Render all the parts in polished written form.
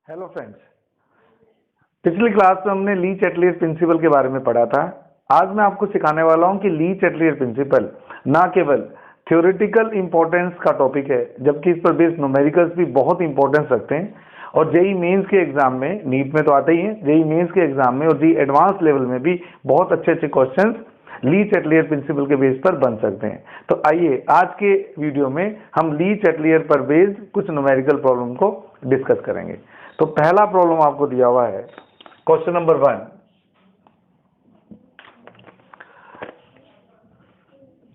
Hello friends, पिछली class में हमने ली चैटलियर प्रिंसिपल के बारे में पढ़ा था। आज मैं आपको सिखाने वाला हूं कि ली चैटलियर प्रिंसिपल ना केवल थ्योरेटिकल इंपॉर्टेंस का टॉपिक है, जबकि इस पर बेस्ड न्यूमेरिकल्स भी बहुत इंपॉर्टेंस रखते हैं और जेई मेंस के एग्जाम में, नीट में तो आते ही हैं, जेई मेंस के एग्जाम में और जेई एडवांस लेवल में भी बहुत अच्छे क्वेश्चंस ली चैटलियर प्रिंसिपल के बेस पर बन सकते हैं। तो आइए आज के वीडियो में हम ली चैटलियर पर बेस्ड कुछ न्यूमेरिकल प्रॉब्लम को डिस्कस करेंगे। तो पहला प्रॉब्लम आपको दिया हुआ है, क्वेश्चन नंबर 1।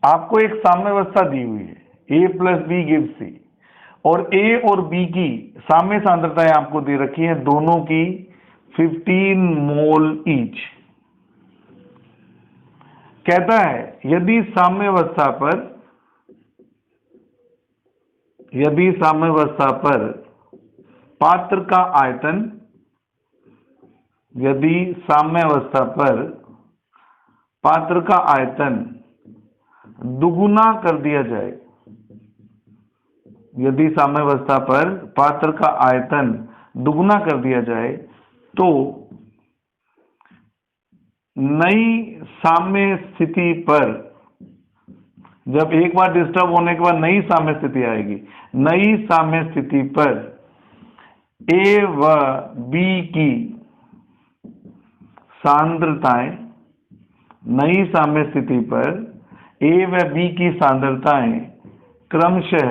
आपको एक साम्यावस्था दी हुई है, ए प्लस बी गिव्स सी, और ए और बी की साम्य सांद्रताएं आपको दे रखी हैं, दोनों की 15 मोल ईच। कहता है यदि साम्यावस्था पर पात्र का आयतन, यदि साम्यावस्था पर पात्र का आयतन दुगुना कर दिया जाए, यदि साम्यावस्था पर पात्र का आयतन दुगुना कर दिया जाए तो नई साम्य स्थिति पर, जब एक बार डिस्टर्ब होने के बाद नई साम्य स्थिति आएगी, नई साम्य स्थिति पर ए व बी की सांद्रताएं, नई साम्य स्थिति पर ए व बी की सांद्रताएं क्रमशः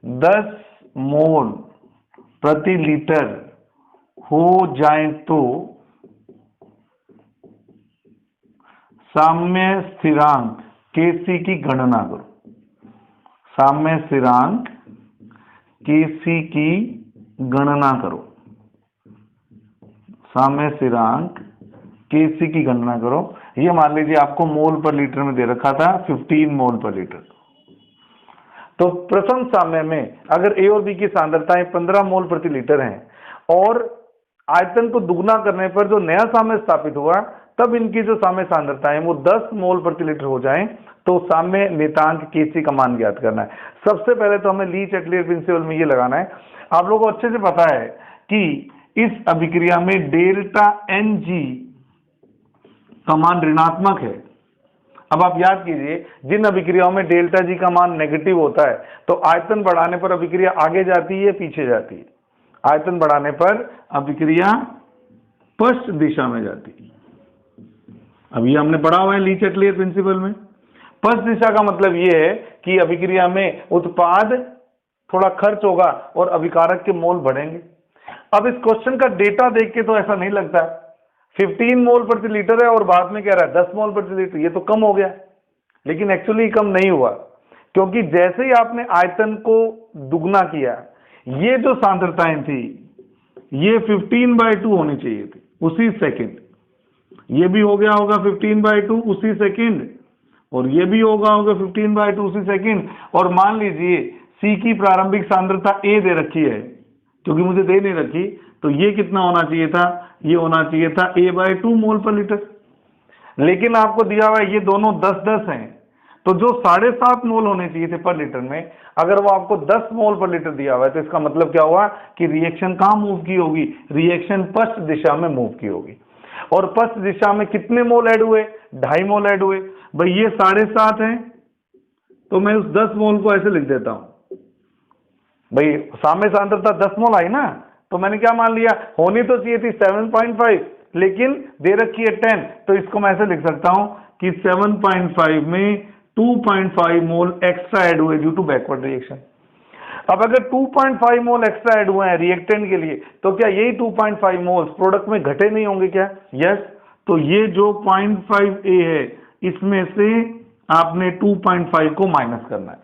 10 मोल प्रति लीटर हो जाए तो साम्य स्थिरांक Kc की गणना करो। साम्य स्थिरांक Kc की गणना करो। साम्य स्थिरांक Kc की गणना करो। ये मान लीजिए आपको मोल पर लीटर में दे रखा था 15 मोल पर लीटर। तो प्रथम साम्य में अगर ए और बी की सांद्रताएं 15 मोल प्रति लीटर हैं और आयतन को दुगना करने पर जो नया साम्य स्थापित हुआ, तब इनकी जो साम्य सांद्रताएं वो 10 मोल प्रति लीटर हो जाएं तो साम्य नियतांक Kc का मान ज्ञात करना है। सबसे पहले तो हमें ली चैटलियर प्रिंसिपल में ये लगाना है। आप लोगों को अच्छे से पता है कि इस अभिक्रिया में डेल्टा Ng का मान ऋणात्मक है। अब आप याद कीजिए, जिन अभिक्रियाओं में डेल्टा G का मान नेगेटिव होता है तो आयतन बढ़ाने पर अभिक्रिया आगे जाती है, पीछे जाती है। आयतन बढ़ाने पर अभिक्रिया पश्च दिशा में जाती है। अब ये हमने पढ़ा हुआ है ली चैटलियर प्रिंसिपल में। पश्च दिशा का मतलब ये है कि अभिक्रिया में उत्पाद थोड़ा खर्च होगा और अभिकारक के मोल बढ़ेंगे। अब इस क्वेश्चन का डेटा देख के तो ऐसा नहीं लगता, 15 मोल प्रति लीटर है और बाद में कह रहा है 10 मोल प्रति लीटर, ये तो कम हो गया। लेकिन एक्चुअली कम नहीं हुआ, क्योंकि जैसे ही आपने आयतन को दुगना किया, ये जो सांद्रताएं थी ये 15/2 होनी चाहिए थी उसी सेकंड। ये भी हो गया होगा 15/2 उसी सेकंड, और ये भी होगा 15/2 उसी सेकंड। और मान लीजिए C की प्रारंभिक सांद्रता A दे रखी है, क्योंकि मुझे दे नहीं रखी, तो ये कितना होना चाहिए था? ये होना चाहिए था A/2 मोल पर लीटर। लेकिन आपको दिया हुआ है ये दोनों 10-10 हैं, तो जो 7.5 मोल होने चाहिए थे पर लीटर में, अगर वो आपको 10 मोल पर लीटर दिया हुआ है तो इसका मतलब क्या हुआ कि रिएक्शन कहां मूव की होगी? रिएक्शन पश्च दिशा में मूव की होगी। और पश्च दिशा में कितने मोल ऐड हुए? 2.5 मोल ऐड हुए। भाई ये 7.5 हैं, तो मैं उस 10 मोल को ऐसे लिख देता हूं। भाई साम्य सांद्रता 10 मोल आई ना, तो मैंने क्या मान लिया? होनी तो चाहिए थी 7.5, लेकिन दे रखी है 10, तो इसको मैं ऐसे लिख सकता हूं कि 7.5 में 2.5 मोल एक्स्ट्रा ऐड हुए ड्यू टू बैकवर्ड रिएक्शन। अब अगर 2.5 मोल एक्स्ट्रा ऐड हुए हैं रिएक्टेंट के लिए, तो क्या यही 2.5 मोल्स प्रोडक्ट में घटे नहीं होंगे क्या? यस। तो ये जो 0.5A है, इसमें से आपने 2.5 को माइनस करना है।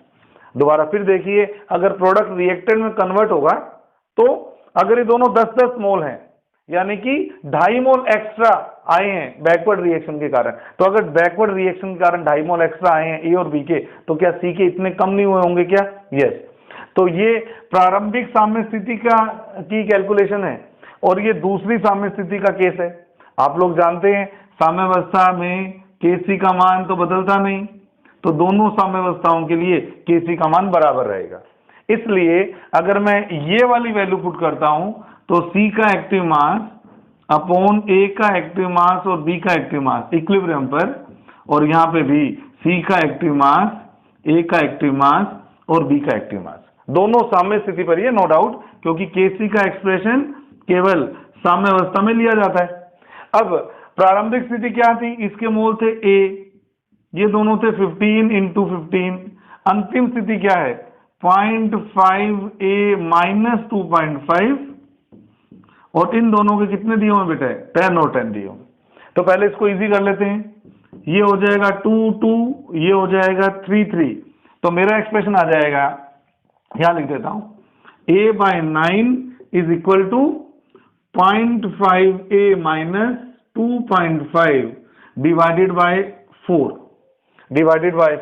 दोबारा फिर देखिए, अगर प्रोडक्ट रिएक्टेंट में कन्वर्ट होगा, तो अगर ये दोनों 10-10 मोल हैं, यानी कि 2.5 मोल एक्स्ट्रा आए हैं बैकवर्ड रिएक्शन के कारण, तो अगर बैकवर्ड रिएक्शन के कारण 2.5 मोल एक्स्ट्रा आए हैं ए और बी के, तो क्या सी के इतने कम नहीं हुए होंगे क्या? यस। तो ये प्रारंभिक साम्य स्थिति की कैलकुलेशन है और ये दूसरी साम्य स्थिति का केस है। आप लोग जानते हैं साम्यावस्था में Kc का मान तो बदलता नहीं, तो दोनों साम्यावस्थाओं के लिए Kc का मान बराबर रहेगा। इसलिए अगर मैं ये वाली वैल्यू पुट करता हूं तो C का एक्टिव मास अपॉन A का एक्टिव मास और B का एक्टिव मास इक्विलिब्रियम पर, और यहां पे भी C का एक्टिव मास, A का एक्टिव मास और B का एक्टिव मास दोनों साम्य स्थिति पर ही है, नो डाउट, क्योंकि Kc का एक्सप्रेशन केवल साम्य अवस्था में लिया जाता है। अब प्रारंभिक स्थिति क्या थी, इसके मोल थे A, ये दोनों थे 15 इंटू 15। अंतिम स्थिति क्या है 0.5 A माइनस 2.5, और इन दोनों के कितने दिए हुए बेटा 10 और 10 दिए हुए। तो पहले इसको इजी कर लेते हैं, ये हो जाएगा 2 2, ये हो जाएगा 3 3, तो मेरा एक्सप्रेशन आ जाएगा, यहां लिख देता हूं, A/9 is equal to 0.5 A minus 2.5 divided by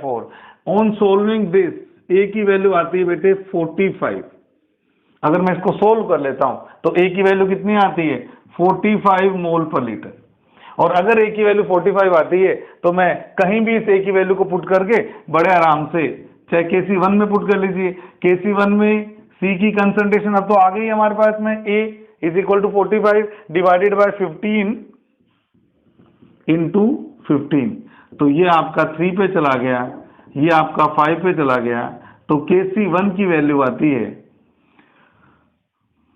4। On solving this A की वैल्यू आती है बेटे 45। अगर मैं इसको सोल्व कर लेता हूं तो A की वैल्यू कितनी आती है 45 मोल पर लीटर, और अगर A की वैल्यू 45 आती है तो मैं कहीं भी इस A की वैल्यू को पुट करके बड़े आराम से, चाहे KC1 में पुट कर लीजिए, KC1 में C की कंसंट्रेशन अब तो आ गई हमारे पास में, A is equal to 45 divided by 15 into 15, तो ये आपका 3 पे चला गया, ये आपका 5 पे चला गया, तो KC1 की वैल्यू आती है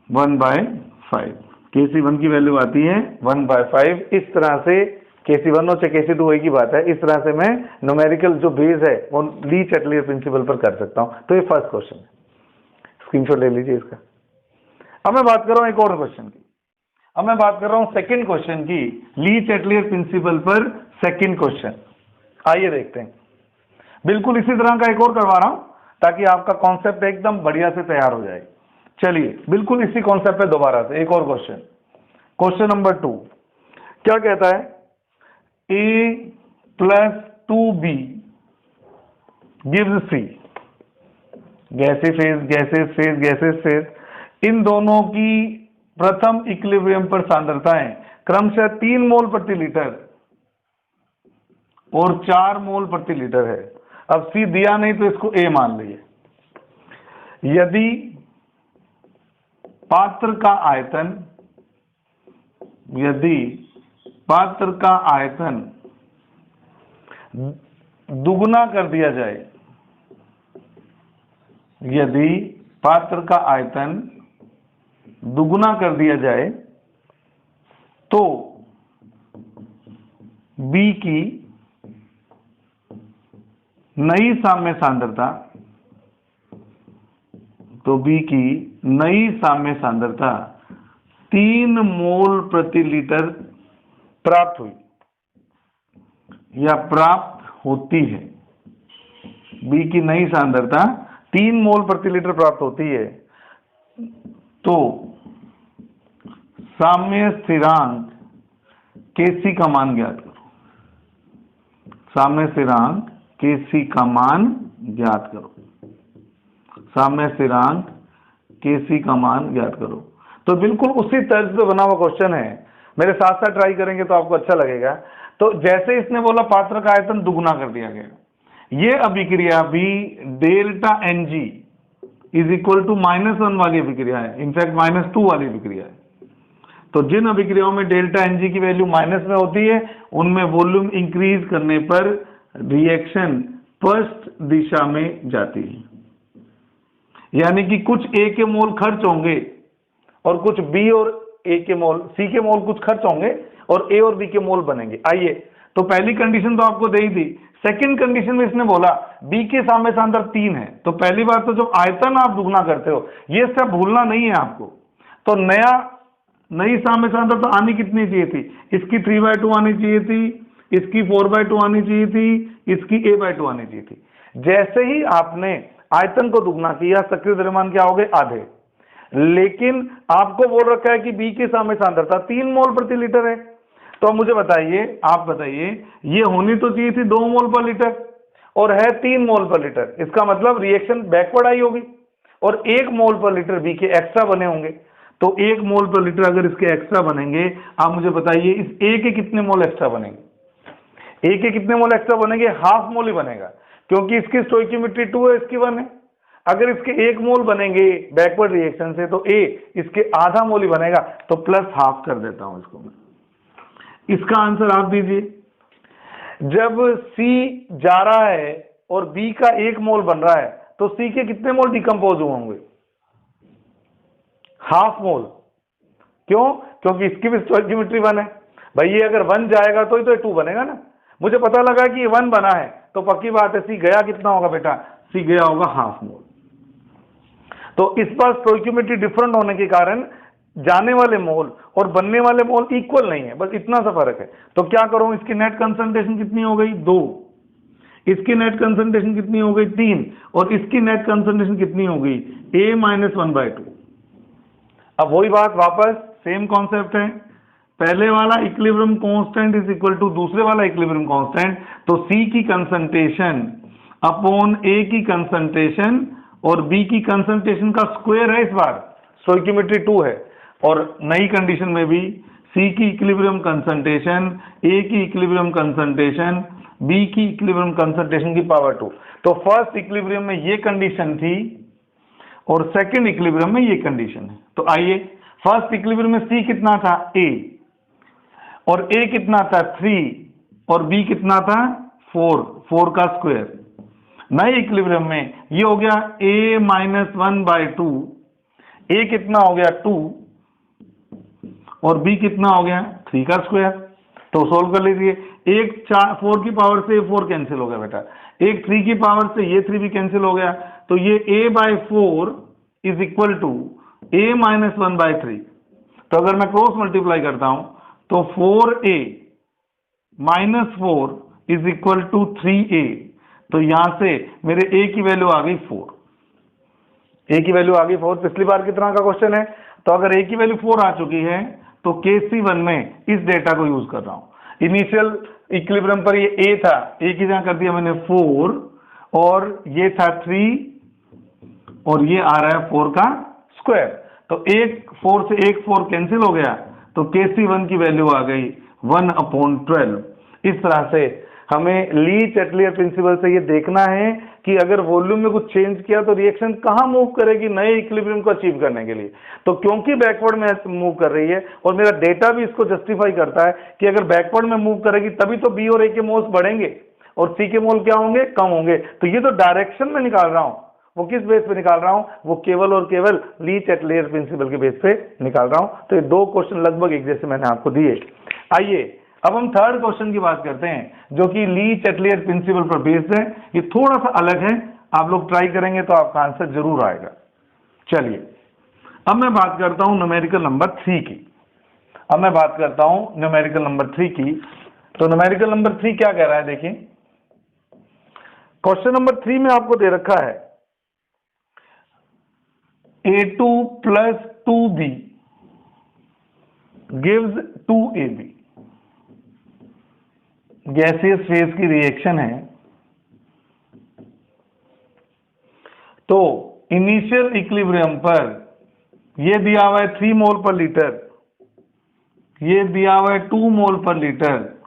1/5। KC1 की वैल्यू आती है 1/5। इस तरह से KC1 और KC2 एक ही बात है, इस तरह से मैं न्यूमेरिकल जो बेस है वो ली चैटलियर प्रिंसिपल पर कर सकता हूं। तो ये फर्स्ट क्वेश्चन है, स्क्रीनशॉट ले लीजिए इसका। अब मैं बात कर रहा हूं एक और क्वेश्चन की, अब मैं बात कर रहा हूं सेकंड क्वेश्चन की, ली चैटलियर प्रिंसिपल पर सेकंड क्वेश्चन। आइए देखते हैं, बिल्कुल इसी तरह का एक और करवा रहा हूं ताकि आपका कॉन्सेप्ट एकदम बढ़िया से तैयार हो जाए। चलिए बिल्कुल इसी कॉन्सेप्ट पे दोबारा से एक और क्वेश्चन, क्वेश्चन नंबर 2 क्या कहता है, A plus 2B gives C, gases phase, gases phase, gases phase, इन दोनों की प्रथम इक्विलिब्रियम पर सांद्रताएं क्रमशः 3 मोल प्रति लीटर और 4 मोल प्रति लीटर है। अब C दिया नहीं तो इसको A मान लीजिए। यदि पात्र का आयतन दुगुना कर दिया जाए, यदि पात्र का आयतन दुगुना कर दिया जाए तो B की नई साम्य सांद्रता, तो B की नई साम्य सांद्रता 3 मोल प्रति लीटर प्राप्त हुई या प्राप्त होती है। B की नई सांद्रता 3 मोल प्रति लीटर प्राप्त होती है, तो साम्य स्थिरांक Kc का मान ज्ञात करो। साम्य स्थिरांक Kc का मान ज्ञात करो। साम्य स्थिरांक Kc का मान ज्ञात करो। तो बिल्कुल उसी तर्ज पे बना हुआ क्वेश्चन है, मेरे साथ साथ ट्राई करेंगे तो आपको अच्छा लगेगा। तो जैसे इसने बोला पात्र का आयतन दुगुना कर दिया गया, ये अभिक्रिया भी delta Ng is equal to -1 वाली अभिक्रिया है, इनफैक्ट -2 वाली अभिक्रिया है। तो जिन अभिक्रियाओं में डेल्टा Ng की वैल्यू माइनस में होती है उनमें वॉल्यूम इंक्रीज करने पर रिएक्शन फर्स्ट दिशा में जाती है, यानी कि कुछ A के मोल खर्च होंगे और कुछ B और A के मोल, C के मोल कुछ खर्च होंगे और A और B के मोल बनेंगे। आइए, तो पहली कंडीशन तो आपको दे ही दी। सेकंड कंडीशन में इसने बोला B के साम्य सांद्रता 3 है, तो पहली बात तो जब आयतन आप दुगना करते हो ये सब भूलना नहीं है आपको। तो नई साम्य सांद्रता आनी कितनी चाहिए थी, इसकी 3/2 आनी चाहिए थी, इसकी 4/2 आनी चाहिए थी, इसकी A/2 आनी चाहिए थी। जैसे ही आपने आयतन को दुगना किया सक्रिय द्रव्यमान क्या हो गए, आधे। लेकिन आपको बोल रखा है कि B की साम्य सांद्रता 3 मोल प्रति लीटर है, तो मुझे बताइए, आप बताइए, ये होनी तो चाहिए थी 2 मोल पर लीटर और है 3 मोल पर लीटर। इसका मतलब रिएक्शन बैकवर्ड आई होगी और 1 मोल पर लीटर B के एक्स्ट्रा बने होंगे। तो 1 मोल पर लीटर अगर इसके एक्स्ट्रा बनेंगे, आप मुझे बताइए इस A के कितने मोल एक्स्ट्रा बनेंगे। A के कितने मोल एक्स्ट्रा बनेंगे, हाफ मोल ही बनेगा, क्योंकि इसकी स्टोइकियोमेट्री 2 है, इसकी 1 है। अगर इसके 1 मोल बनेंगे बैकवर्ड रिएक्शन से तो ए इसके आधा मोल ही बनेगा, तो +½ कर देता हूं इसको मैं। इसका आंसर आप दीजिए। जब सी जा रहा है और बी का 1 मोल बन रहा है तो सी के कितने मोल डिकम्पोज होंगे? ½ मोल। क्यों? क्योंकि इसकी भी स्टोइकियोमेट्री 1 है भाई। ये अगर 1 जाएगा तो ही तो 2 बनेगा ना। मुझे पता लगा कि ये 1 बना है तो पक्की बात है सी गया कितना होगा बेटा? सी गया होगा ½ मोल। तो इस बार स्टोइकियोमेट्री डिफरेंट होने के कारण जाने वाले मोल और बनने वाले मोल इक्वल नहीं है, बस इतना सा फर्क है। तो क्या करूं, इसकी नेट कंसंट्रेशन कितनी हो गई? 2। इसकी नेट कंसंट्रेशन कितनी हो गई? 3। और इसकी नेट कंसंट्रेशन कितनी हो गई? A - 1/2। अब वही बात वापस सेम कॉन्सेप्ट है। पहले वाला equilibrium constant is equal to दूसरे वाला इक्विलिब्रियम कांस्टेंट, तो C की कंसंट्रेशन अपॉन A की कंसंट्रेशन और B की कंसंट्रेशन का स्क्वायर है। इस बार स्टोइकियोमेट्री 2 है। और नई कंडीशन में भी C की इक्विलिब्रियम कंसंट्रेशन, A की इक्विलिब्रियम कंसंट्रेशन, B की इक्विलिब्रियम कंसंट्रेशन की पावर 2। तो फर्स्ट इक्विलिब्रियम में ये कंडीशन थी और सेकंड इक्विलिब्रियम में ये कंडीशन है। तो आइए, फर्स्ट इक्विलिब्रियम में C कितना था? A, और A कितना था? 3, और B कितना था? 4 का स्क्वायर। नए इक्विलिब्रियम में ये हो गया A - 1/2। A कितना हो गया? 2, और B कितना हो गया? 3 का स्क्वायर। तो सोल्व कर लीजिए। एक 4 की पावर से 4 कैंसिल हो गया बेटा, एक 3 की पावर से ये 3 भी कैंसिल हो गया। तो ये A/4 is equal to A - 1/3। तो अगर मैं क्रॉस मल्टीप्लाई करता हूं तो 4A - 4 is equal to 3A। तो यहां से मेरे A की वैल्यू आ गई 4। A की वैल्यू आ गई 4। पिछली बार की तरह का क्वेश्चन है। तो अगर A की वैल्यू 4 आ चुकी है तो KC1 में इस डेटा को यूज कर रहा हूं। इनिशियल इक्विलिब्रियम पर ये A था, A की जगह कर दिया मैंने 4, और ये था 3, और ये आ रहा है 4 का स्क्वायर। तो एक 4 से एक 4 कैंसिल हो गया, तो KC1 की वैल्यू आ गई 1/12। इस तरह से हमें ली चैटलियर प्रिंसिपल से ये देखना है कि अगर वॉल्यूम में कुछ चेंज किया तो रिएक्शन कहां मूव करेगी नए इक्विलिब्रियम को अचीव करने के लिए। तो क्योंकि बैकवर्ड में मूव कर रही है और मेरा डेटा भी इसको जस्टिफाई करता है कि अगर बैकवर्ड में मूव करेगी तभी तो बी और ए के मोल्स बढ़ेंगे और सी के मोल क्या होंगे? कम होंगे। तो ये तो डायरेक्शन में निकाल रहा हूं, वो किस बेस पे निकाल रहा हूं? वो केवल और केवल ली चैटलियर प्रिंसिपल के बेस पे निकाल रहा हूं। तो ये 2 क्वेश्चन लगभग एक जैसे मैंने आपको दिए। आइए अब हम थर्ड क्वेश्चन की बात करते हैं जो कि ली चैटलियर प्रिंसिपल पर बेस्ड है। ये थोड़ा सा अलग है, आप लोग ट्राई करेंगे तो आपका आंसर जरूर आएगा। चलिए अब मैं बात करता हूं न्यूमेरिकल नंबर 3 की। अब मैं बात करता हूं न्यूमेरिकल नंबर 3 की। तो न्यूमेरिकल नंबर 3 क्या कह रहा है? देखिए, क्वेश्चन नंबर 3 में आपको दे रखा है A2 + 2B gives 2AB। Gaseous phase की रिएक्शन है। तो इनिशियल इक्विलिब्रियम पर यह दिया हुआ है 3 मोल पर लीटर, ये दिया हुआ है 2 मोल पर लीटर,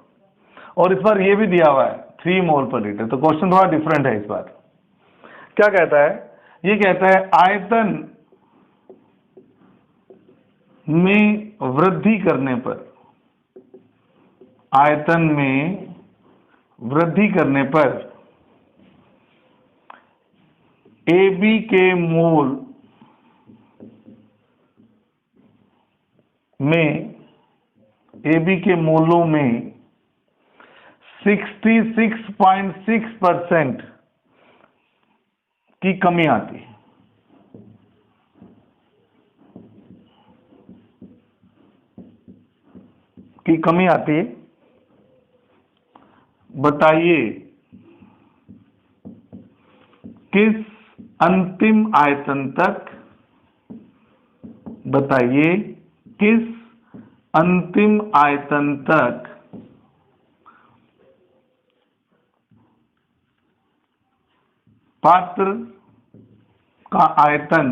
और इस बार ये भी दिया हुआ है 3 मोल पर लीटर। तो क्वेश्चन थोड़ा डिफरेंट है। इस बार क्या कहता है? ये कहता है आयतन में वृद्धि करने पर, आयतन में वृद्धि करने पर AB के मोल में, AB के मोलों में 66.6% की कमी आती है। की कमी आती है। बताइए किस अंतिम आयतन तक, बताइए किस अंतिम आयतन तक पात्र का आयतन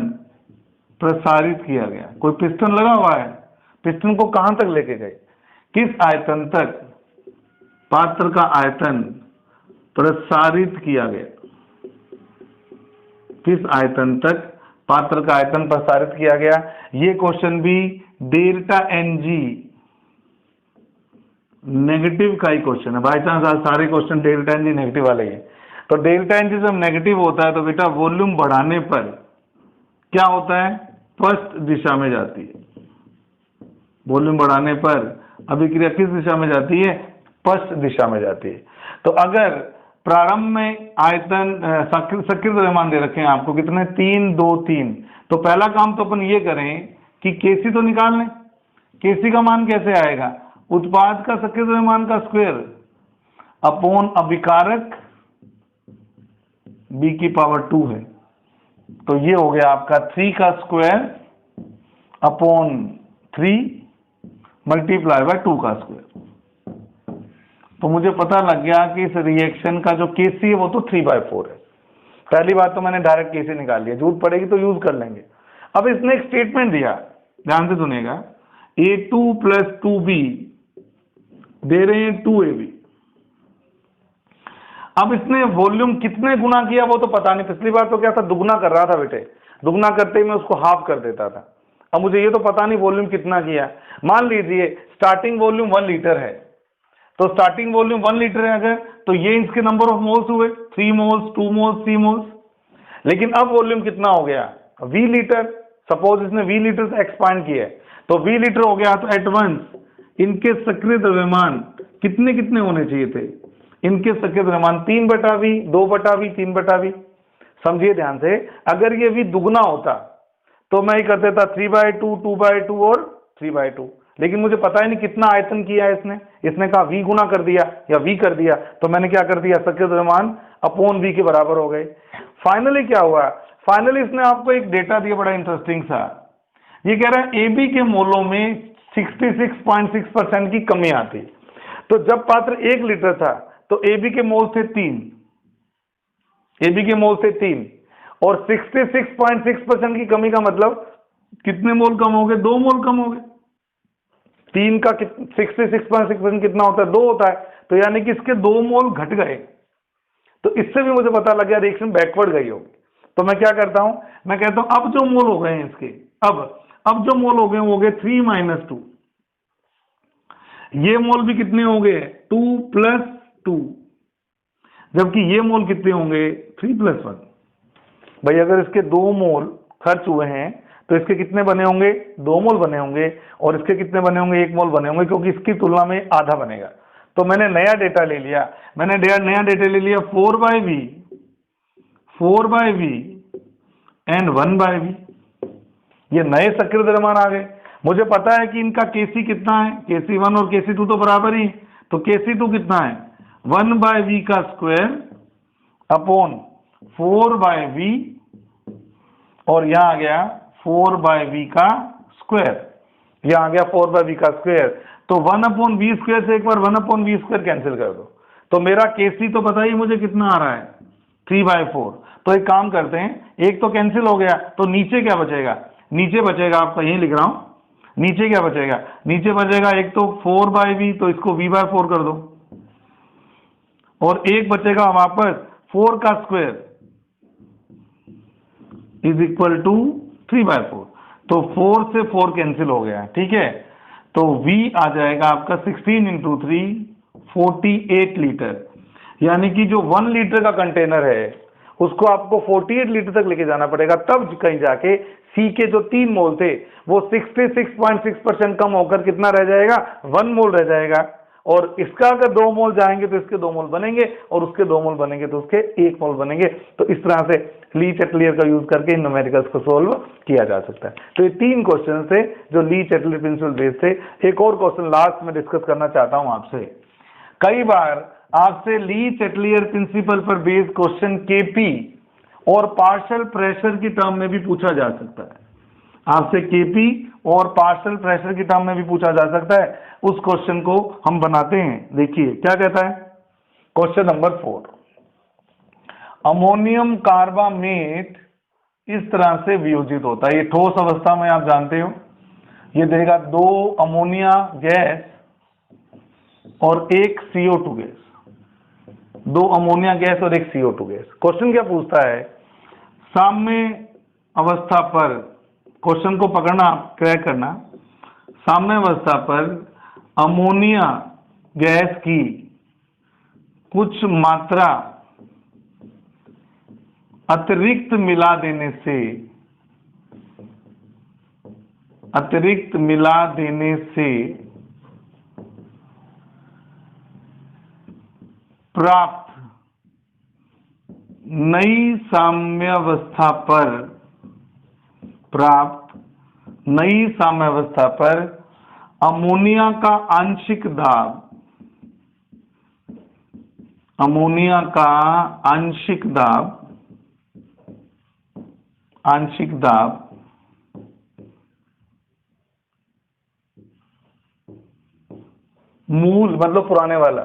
प्रसारित किया गया। कोई पिस्टन लगा हुआ है, पिस्टन को कहां तक लेके गए? किस आयतन तक पात्र का आयतन प्रसारित किया गया? किस आयतन तक पात्र का आयतन प्रसारित किया गया। ये क्वेश्चन भी डेल्टा एन जी नेगेटिव का ही क्वेश्चन है। बाई चांस आज सारे question delta N G negative वाले ही है। तो डेल्टा एन जी जब नेगेटिव होता है तो बेटा वॉल्यूम बढ़ाने पर क्या होता है, फर्स्ट दिशा में जाती है। वॉल्यूम बढ़ाने पर अभिक्रिया किस दिशा में जाती है, फर्स्ट दिशा में जाती है। तो अगर प्रारंभ में आयतन सक्रिय द्रव्यमान दे रखे हैं आपको कितने, 3 2 3, तो पहला काम तो अपन ये करें कि केसी तो निकाल लें। केसी का मान कैसे आएगा, उत्पाद का सक्रिय द्रव्यमान का स्क्वायर अपॉन अभिकारक b की पावर 2 है। तो ये हो गया आपका 3 का स्क्वायर अपॉन 3 मल्टीप्लाई बाय 2 का स्क्वायर। तो मुझे पता लग गया कि इस रिएक्शन का जो केसी है वो तो 3/4 है। पहली बात तो मैंने डायरेक्ट केसी निकाल लिया, जरूरत पड़ेगी तो यूज कर लेंगे। अब इसने एक स्टेटमेंट दिया, ध्यान से सुनिएगा, A2 + 2B दे रहे हैं 2AB। अब इसने वॉल्यूम कितने गुना किया वो तो पता नहीं, पिछली बार तो क्या था, दुगना कर रहा था बेटे, दुगना करते ही मैं उसको हाफ कर देता था। अब मुझे ये तो पता नहीं वॉल्यूम कितना किया। मान लीजिए स्टार्टिंग वॉल्यूम 1 लीटर है, तो स्टार्टिंग वॉल्यूम 1 लीटर है अगर, तो ये इसके नंबर ऑफ मोल्स हुए 3 मोल्स 2 मोल्स 3 मोल्स। लेकिन अब वॉल्यूम कितना हो गया, V लीटर। सपोज इसने V लीटर से एक्सपांड किया है, तो V लीटर हो गया। तो एट वंस इनके सक्रिय द्रव्यमान कितने कितने होने चाहिए थे, इनके सक्रिय द्रव्यमान 3/V 2/V 3/V। समझिए ध्यान से, अगर ये V दुगना होता तो मैं ही कर देता 3/2 2/2 और 3/2। लेकिन मुझे पता ही नहीं कितना आयतन किया है इसने कहा V गुना कर दिया या V कर दिया, तो मैंने क्या कर दिया, सक्रिय द्रव्यमान अपॉन V के बराबर हो गए। फाइनली क्या हुआ, फाइनली इसने आपको एक डेटा दिया बड़ा इंटरेस्टिंग सा। ये कह रहा है AB के मोलों में 66.6% की कमी आती। तो जब पात्र 1 लीटर था तो AB के मोल थे 3, AB के मोल थे 3, और 66.6% की कमी का मतलब कितने मोल कम हो गए, 2 मोल कम हो गए। 3 का 66.6% कितना होता है, 2 होता है, तो यानी कि इसके 2 मोल घट गए। तो इससे भी मुझे पता लग गया रिएक्शन बैकवर्ड गई होगी। तो मैं क्या करता हूं, मैं कहता हूं अब जो मोल हो गए हैं इसके, अब जो मोल हो गए वो हो गए 3 - 2। ये मोल भी कितने हो गए, 2 + 2, जबकि ये मोल कितने होंगे, 3 + 1। भाई अगर इसके 2 मोल खर्च हुए हैं तो इसके कितने बने होंगे, 2 मोल बने होंगे, और इसके कितने बने होंगे, 1 मोल बने होंगे, क्योंकि इसकी तुलना में आधा बनेगा। तो मैंने नया डेटा ले लिया, नया डेटा ले लिया 4/V एंड 1/V। ये नए सक्रिय द्रव्यमान आ गए। मुझे पता है कि इनका Kc कितना है, Kc1 और Kc2 तो बराबर ही, तो Kc2 कितना है, 1/V का स्क्वायर अपॉन 4/V, और यहां आ गया 4/V का स्क्वायर, यहां आ गया 4/V का स्क्वायर। तो 1/V² से एक बार 1/V² कैंसिल कर दो, तो मेरा Kc तो पता ही मुझे कितना आ रहा है, 3/4। तो एक काम करते हैं, एक तो कैंसिल हो गया, तो नीचे क्या बचेगा, नीचे बचेगा, आपका यही लिख रहा हूं, नीचे क्या बचेगा, नीचे बचेगा एक तो 4/V, तो इसको V/4 कर दो, और एक बचेगा वापस 4 का स्क्वायर = 3/4। तो 4 से 4 कैंसिल हो गया, ठीक है। तो V आ जाएगा आपका 16 × 3 48 लीटर। यानी कि जो 1 लीटर का कंटेनर है उसको आपको 48 लीटर तक लेके जाना पड़ेगा, तब कहीं जाके C के जो 3 मोल थे वो 66.6% कम होकर कितना रह जाएगा, 1 मोल रह जाएगा। और इसका अगर 2 मोल जाएंगे तो इसके 2 मोल बनेंगे, और उसके 2 मोल बनेंगे तो उसके 1 मोल बनेंगे। तो इस तरह से ली चैटलियर का यूज करके इन न्यूमेरिकल्स को सोल्व किया जा सकता है। तो ये 3 क्वेश्चन थे जो ली चैटलियर प्रिंसिपल बेस्ड थे। एक और क्वेश्चन लास्ट में डिस्कस करना चाहता हूं आपसे। कई बार आपसे ली चैटलियर प्रिंसिपल पर बेस्ड क्वेश्चन केपी और पार्शियल प्रेशर की टर्म में भी पूछा जा सकता है। आपसे केपी और पार्शियल प्रेशर की टर्म में भी पूछा जा सकता है। उस क्वेश्चन को हम बनाते हैं। देखिए क्या कहता है क्वेश्चन नंबर 4। अमोनियम कार्बामेट इस तरह से वियोजित होता है। ये ठोस अवस्था में आप जानते हो, ये देगा 2 अमोनिया गैस और 1 CO2 गैस, 2 अमोनिया गैस और 1 CO2 गैस। क्वेश्चन क्या पूछता है, साम्य अवस्था पर, क्वेश्चन को पकड़ना, क्रैक करना, साम्य अवस्था पर अमोनिया गैस की कुछ मात्रा अतिरिक्त मिला देने से प्राप्त नई साम्यावस्था पर अमोनिया का आंशिक दाब मूल मतलब पुराने वाला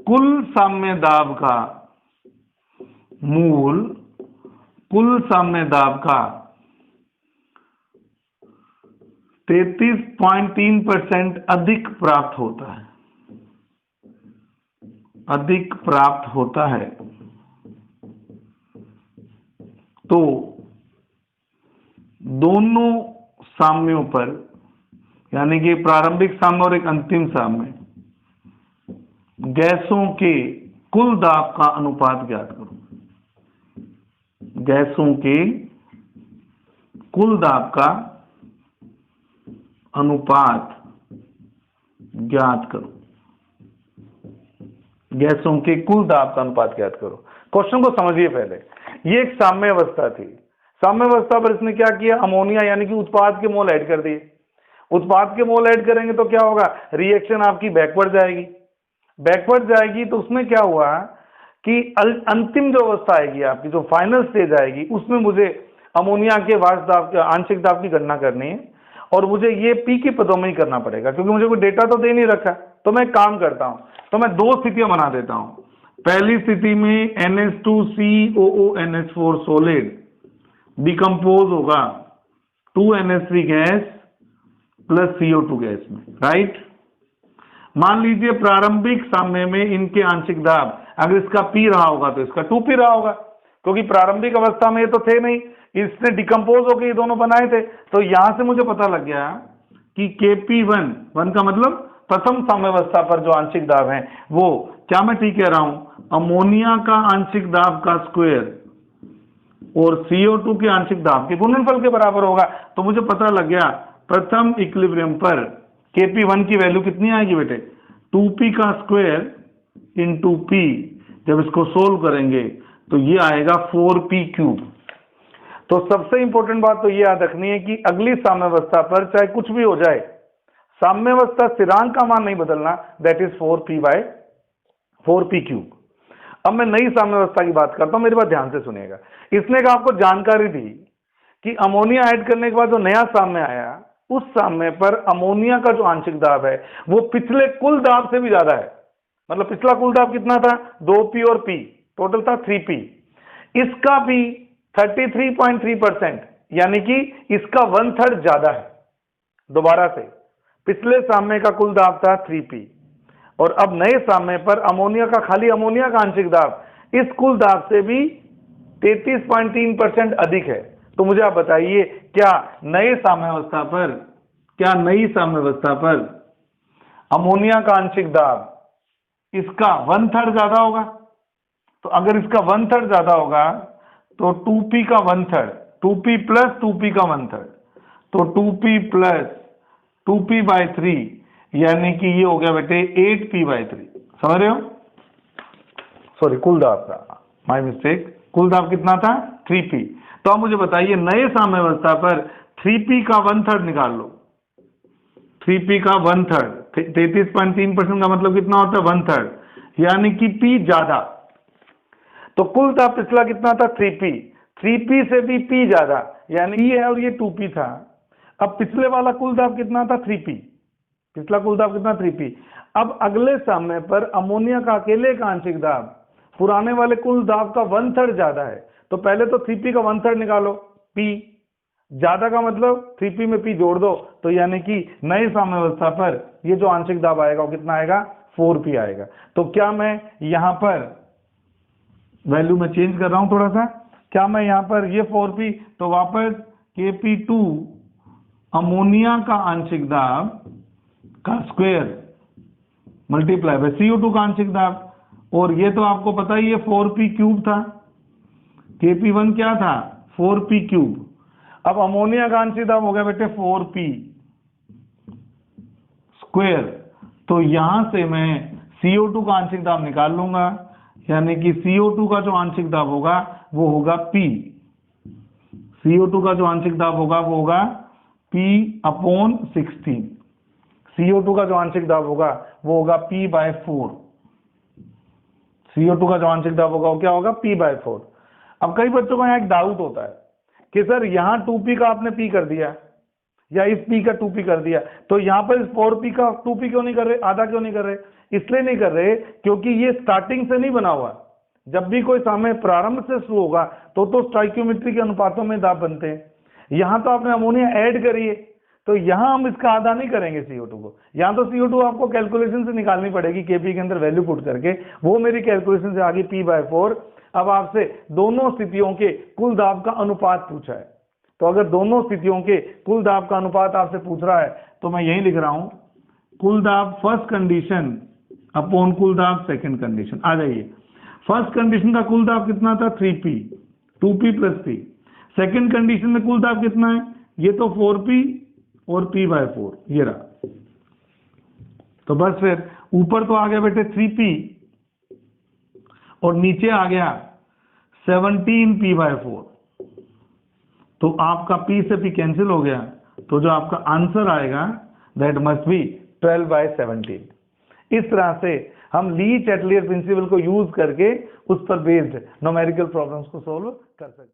कुल साम्य दाब का मूल कुल साम्य दाब का 33.3% अधिक प्राप्त होता है। तो दोनों साम्यों पर, यानी कि प्रारंभिक साम्य और एक अंतिम साम्य, गैसों के कुल दाब का अनुपात ज्ञात करो। गैसों के कुल दाब का अनुपात ज्ञात करो। गैसों के कुल दाब का अनुपात ज्ञात करो। क्वेश्चन को समझिए पहले। ये एक साम्य अवस्था थी। साम्य अवस्था पर इसने क्या किया, अमोनिया यानी कि उत्पाद के मोल ऐड कर दिए। उत्पाद के मोल ऐड करेंगे तो क्या होगा, रिएक्शन आपकी बैकवर्ड जाएगी। तो उसमें क्या हुआ कि अंतिम जो अवस्था आएगी आपकी, जो फाइनल स्टेज आएगी, उसमें मुझे अमोनिया के वाष्प दाब, आंशिक दाब की गणना करनी है और मुझे ये पी के पदों में ही करना पड़ेगा, क्योंकि मुझे कोई डेटा तो दे नहीं रखा। तो मैं काम करता हूं, तो मैं दो स्थितियां बना देता हूं। पहली स्थिति में NH2COONH4 सॉलिड डिकम्पोज होगा 2NH3 gas plus CO2 gas में, राइट। मान लीजिए प्रारंभिक साम्य में इनके आंशिक दाब, अगर इसका P रहा होगा तो इसका 2P रहा होगा, क्योंकि प्रारंभिक अवस्था में ये तो थे नहीं, इसने डिकम्पोज होकर ये दोनों बनाए थे। तो यहां से मुझे पता लग गया कि KP1 का मतलब प्रथम साम्यावस्था पर जो आंशिक दाब है वो, क्या मैं ठीक कह रहा हूं, अमोनिया का आंशिक दाब का स्क्वायर और CO2 के आंशिक दाब के गुणनफल के बराबर होगा। तो मुझे पता लग गया प्रथम इक्विलिब्रियम पर KP1 की वैल्यू कितनी आएगी बेटे, 2P का स्क्वायर इंटू P। जब इसको सोल्व करेंगे तो ये आएगा 4P क्यूब। तो सबसे इंपॉर्टेंट बात तो ये याद रखनी है कि अगली साम्यावस्था पर चाहे कुछ भी हो जाए, साम्यावस्था स्थिरांक का मान नहीं बदलना, दैट इज 4P क्यूब। अब मैं नई साम्यावस्था की बात करता हूं, मेरी बात ध्यान से सुनिएगा। इसने का आपको जानकारी दी कि अमोनिया ऐड करने के बाद जो नया साम्य आया, उस साम्य पर अमोनिया का जो आंशिक दाब है वो पिछले कुल दाब से भी ज्यादा है। मतलब पिछला कुल दाब कितना था, 2P और P, टोटल था 3P। इसका भी 33.3%, यानी कि इसका 1/3 ज्यादा है। दोबारा से, पिछले साम्य का कुल दाब था 3P और अब नए साम्य पर अमोनिया का, खाली अमोनिया का आंशिक दाब इस कुल दाब से भी 33.3% अधिक है। तो मुझे आप बताइए, क्या नई साम्यावस्था पर अमोनिया का आंशिक दाब इसका 1/3 ज्यादा होगा? तो अगर इसका 1/3 ज्यादा होगा तो 2P का 1/3, 2P प्लस 2P का 1/3, तो 2P प्लस 2P/3, यानी कि ये हो गया बेटे 8P/3। समझ रहे हो? सॉरी, कुल दाब का, माय मिस्टेक। कुल दाब कितना था, 3P। तो अब मुझे बताइए नए साम्यावस्था पर 3P का 1/3 निकाल लो। 3P का 1/3, 33.3% का मतलब कितना होता है, 1/3, यानी कि P ज्यादा। तो कुल दाब पिछला कितना था, 3P, 3P से भी P ज्यादा, यानी ये है और ये 2P था। अब पिछले वाला कुल दाब कितना था, 3P। पिछला कुल दाब कितना, 3P। अब अगले साम्य पर अमोनिया का अकेले का आंशिक दाब पुराने वाले कुल दाब का 1/3 ज्यादा है। तो पहले तो 3P का 1/3 निकालो, P ज्यादा का मतलब 3P में P जोड़ दो, तो यानी कि नई साम्यावस्था पर ये जो आंशिक दाब आएगा वो कितना आएगा, 4P आएगा। तो क्या मैं यहां पर वैल्यू में चेंज कर रहा हूं थोड़ा सा। क्या मैं यहाँ पर ये 4p, तो वापस Kp2 अमोनिया का आंशिक दाब का स्क्वायर मल्टीप्लाई बाय CO2 का आंशिक दाब, और ये तो आपको पता ही है 4p क्यूब था, Kp1 क्या था 4p क्यूब। अब अमोनिया का आंशिक दाब हो गया बेटे 4p स्क्वायर, तो यहां से मैं CO2 का आंशिक दाब निकाल लूंगा, यानी कि CO2 का जो आंशिक दाब होगा वो होगा P, CO2 का जो आंशिक दाब होगा वो होगा P/16, CO2 का जो आंशिक दाब होगा वो होगा P/4, CO2 का जो आंशिक दाब होगा वो क्या होगा P/4। अब कई बच्चों का यहाँ एक डाउट होता है कि सर यहाँ 2p का आपने p कर दिया या इस p का 2p कर दिया, तो यहाँ पर इस 4p का 2p क्यों नहीं कर रहे, आधा क्यों नहीं कर रहे? इसलिए नहीं कर रहे क्योंकि ये स्टार्टिंग से नहीं बना हुआ। जब भी कोई समय प्रारंभ से शुरू होगा तो स्टोइकियोमेट्री के अनुपातों में दाब बनते हैं। यहाँ तो आपने अमोनिया ऐड करी है, तो यहाँ हम इसका आधा नहीं करेंगे CO2 को। यहाँ तो CO2 आपको कैलकुलेशन से निकालनी पड़ेगी, Kp के अंदर वैल्यू पुट करके, वो मेरी कैलकुलेशन से आ गई P/4। अब आपसे दोनों स्थितियों के कुल दाब का अनुपात पूछा है, तो अगर दोनों स्थितियों के कुल दाब का अनुपात आपसे पूछ रहा है तो मैं यही लिख रहा हूं, कुल दाब फर्स्ट कंडीशन अपॉन कुल दाब सेकंड कंडीशन। आ जाइए, फर्स्ट कंडीशन का कुल दाब कितना था 3p, 2p + p। Second condition में कुल दाब कितना है, ये तो 4p और P/4 ये रहा। तो बस फिर ऊपर तो आ गया बेटे 3p और नीचे आ गया 17p/4, तो आपका p से p कैंसिल हो गया, तो जो आपका आंसर आएगा दैट मस्ट बी 12/17। इस तरह से हम ली चैटलियर प्रिंसिपल को यूज करके उस पर बेस्ड न्यूमेरिकल प्रॉब्लम्स को सोल्व कर सकते हैं।